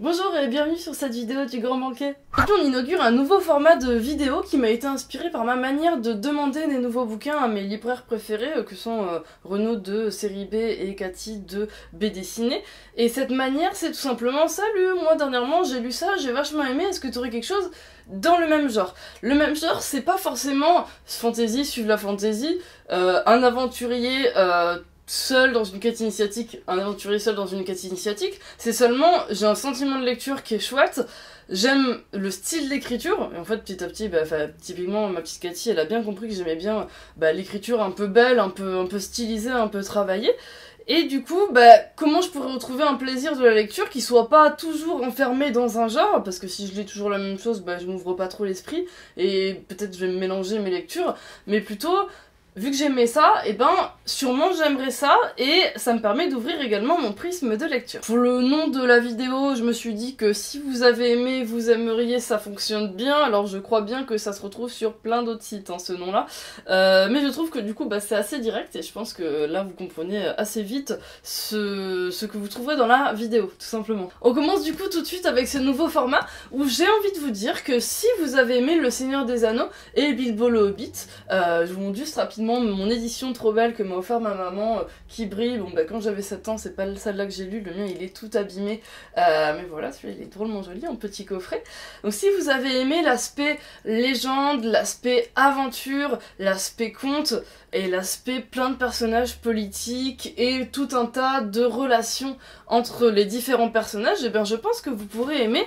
Bonjour et bienvenue sur cette vidéo du Grand Banquet. Aujourd'hui on inaugure un nouveau format de vidéo qui m'a été inspiré par ma manière de demander des nouveaux bouquins à mes libraires préférés que sont Renaud de Série B et Cathy de BD Ciné. Et cette manière c'est tout simplement salut, moi dernièrement j'ai lu ça, j'ai vachement aimé, est-ce que tu aurais quelque chose dans le même genre? Le même genre c'est pas forcément fantasy, suivre la fantasy, un aventurier seul dans une quête initiatique, un aventurier seul dans une quête initiatique, c'est seulement, j'ai un sentiment de lecture qui est chouette, j'aime le style d'écriture, et en fait petit à petit, typiquement ma petite Cathy, elle a bien compris que j'aimais bien l'écriture un peu belle, un peu stylisée, un peu travaillée, et du coup, comment je pourrais retrouver un plaisir de la lecture qui soit pas toujours enfermé dans un genre, parce que si je lis toujours la même chose, je m'ouvre pas trop l'esprit, et peut-être je vais me mélanger mes lectures, mais plutôt vu que j'aimais ça, sûrement j'aimerais ça, et ça me permet d'ouvrir également mon prisme de lecture. Pour le nom de la vidéo, je me suis dit que si vous avez aimé, vous aimeriez, ça fonctionne bien, alors je crois bien que ça se retrouve sur plein d'autres sites, ce nom-là. Mais je trouve que du coup, c'est assez direct, et je pense que là, vous comprenez assez vite ce que vous trouverez dans la vidéo, tout simplement. On commence du coup tout de suite avec ce nouveau format, où j'ai envie de vous dire que si vous avez aimé Le Seigneur des Anneaux et Bilbo le Hobbit, je vous montre juste rapidement mon édition trop belle que m'a offert ma maman qui brille. Bon quand j'avais 7 ans, c'est pas celle-là que j'ai lu, le mien il est tout abîmé, mais voilà, celui-là il est drôlement joli en petit coffret. Donc si vous avez aimé l'aspect légende, l'aspect aventure, l'aspect conte et l'aspect plein de personnages politiques et tout un tas de relations entre les différents personnages, je pense que vous pourrez aimer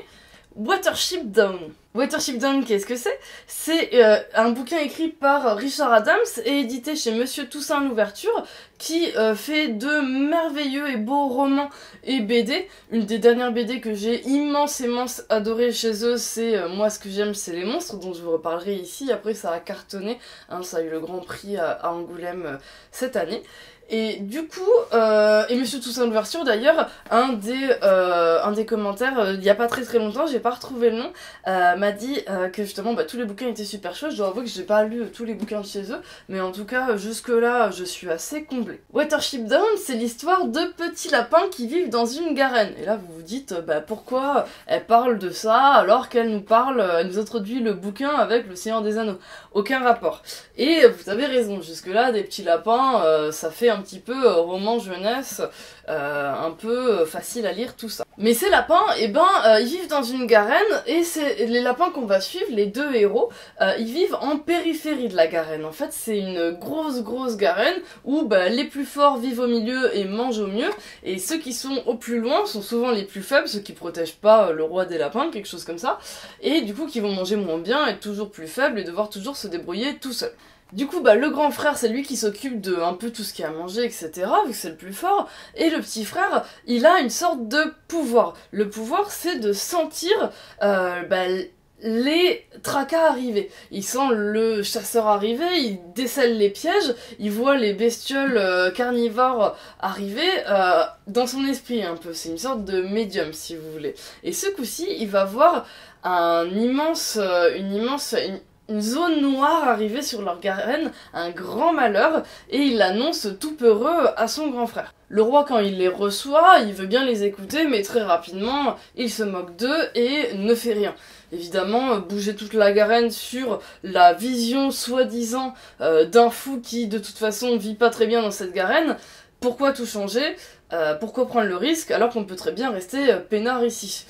Watership Down. Watership Down, qu'est-ce que c'est? C'est un bouquin écrit par Richard Adams et édité chez Monsieur Toussaint Louverture qui fait de merveilleux et beaux romans et BD. Une des dernières BD que j'ai immensément adoré chez eux, c'est Moi ce que j'aime c'est les monstres, dont je vous reparlerai ici. Après ça a cartonné, ça a eu le grand prix à Angoulême cette année. Et du coup, et Monsieur Toussaint Louverture d'ailleurs, un des commentaires, il y a pas très longtemps, j'ai pas retrouvé le nom, m'a dit que justement tous les bouquins étaient super chouettes. Je dois avouer que j'ai pas lu tous les bouquins de chez eux, mais en tout cas jusque là je suis assez comblée. Watership Down, c'est l'histoire de petits lapins qui vivent dans une garenne. Et là vous vous dites pourquoi elle parle de ça alors qu'elle nous parle, elle nous introduit le bouquin avec Le Seigneur des Anneaux. Aucun rapport. Et vous avez raison, jusque là des petits lapins, ça fait un petit peu roman jeunesse, un peu facile à lire tout ça. Mais ces lapins, ils vivent dans une garenne, et c'est les lapins qu'on va suivre, les deux héros, ils vivent en périphérie de la garenne. En fait, c'est une grosse garenne où les plus forts vivent au milieu et mangent au mieux, et ceux qui sont au plus loin sont souvent les plus faibles, ceux qui protègent pas le roi des lapins, quelque chose comme ça, et du coup qui vont manger moins bien, être toujours plus faibles et devoir toujours se débrouiller tout seul. Du coup, le grand frère, c'est lui qui s'occupe de un peu tout ce qu'il y a à manger, etc., vu que c'est le plus fort, et le petit frère, il a une sorte de pouvoir. Le pouvoir, c'est de sentir les tracas arriver. Il sent le chasseur arriver, il décèle les pièges, il voit les bestioles carnivores arriver dans son esprit un peu. C'est une sorte de médium, si vous voulez. Et ce coup-ci, il va voir une zone noire arriver sur leur garenne, un grand malheur, et il l'annonce tout peureux à son grand frère. Le roi, quand il les reçoit, il veut bien les écouter, mais très rapidement, il se moque d'eux et ne fait rien. Évidemment, bouger toute la garenne sur la vision soi-disant d'un fou qui, de toute façon, vit pas très bien dans cette garenne, pourquoi tout changer? Pourquoi prendre le risque alors qu'on peut très bien rester peinard ici?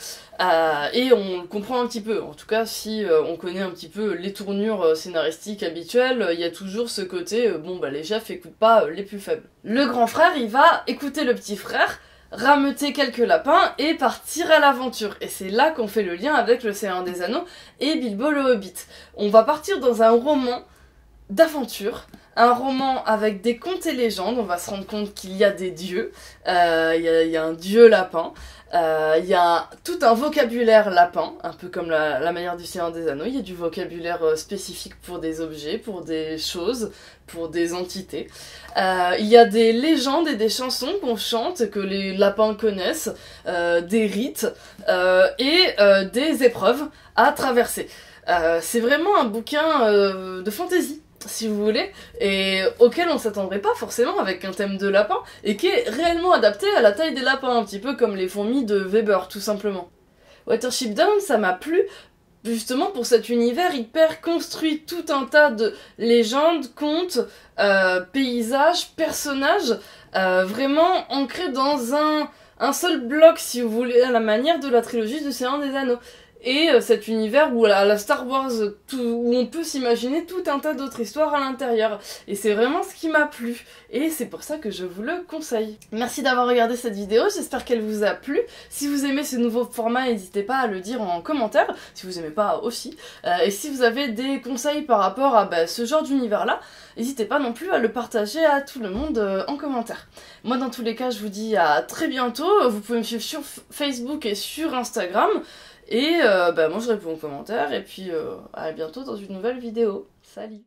Et on le comprend un petit peu, en tout cas si on connaît un petit peu les tournures scénaristiques habituelles, il y a toujours ce côté, les chefs écoutent pas les plus faibles. Le grand frère, il va écouter le petit frère, rameuter quelques lapins et partir à l'aventure. Et c'est là qu'on fait le lien avec Le Seigneur des Anneaux et Bilbo le Hobbit. On va partir dans un roman d'aventure, un roman avec des contes et légendes. On va se rendre compte qu'il y a des dieux, il y a un dieu lapin, il y a tout un vocabulaire lapin, un peu comme la manière du Seigneur des Anneaux. Il y a du vocabulaire spécifique pour des objets, pour des choses, pour des entités. Il y a des légendes et des chansons qu'on chante, que les lapins connaissent, des rites et des épreuves à traverser. C'est vraiment un bouquin de fantaisie, si vous voulez, et auquel on s'attendrait pas forcément avec un thème de lapin, et qui est réellement adapté à la taille des lapins, un petit peu comme les fourmis de Weber, tout simplement. Watership Down, ça m'a plu justement pour cet univers hyper construit, tout un tas de légendes, contes, paysages, personnages, vraiment ancrés dans un seul bloc, si vous voulez, à la manière de la trilogie du Seigneur des Anneaux. Et cet univers où à la Star Wars, où on peut s'imaginer tout un tas d'autres histoires à l'intérieur. Et c'est vraiment ce qui m'a plu. Et c'est pour ça que je vous le conseille. Merci d'avoir regardé cette vidéo, j'espère qu'elle vous a plu. Si vous aimez ce nouveau format, n'hésitez pas à le dire en commentaire. Si vous aimez pas aussi. Et si vous avez des conseils par rapport à ce genre d'univers-là, n'hésitez pas non plus à le partager à tout le monde en commentaire. Moi dans tous les cas, je vous dis à très bientôt. Vous pouvez me suivre sur Facebook et sur Instagram. Et moi je réponds aux commentaires et puis à bientôt dans une nouvelle vidéo. Salut!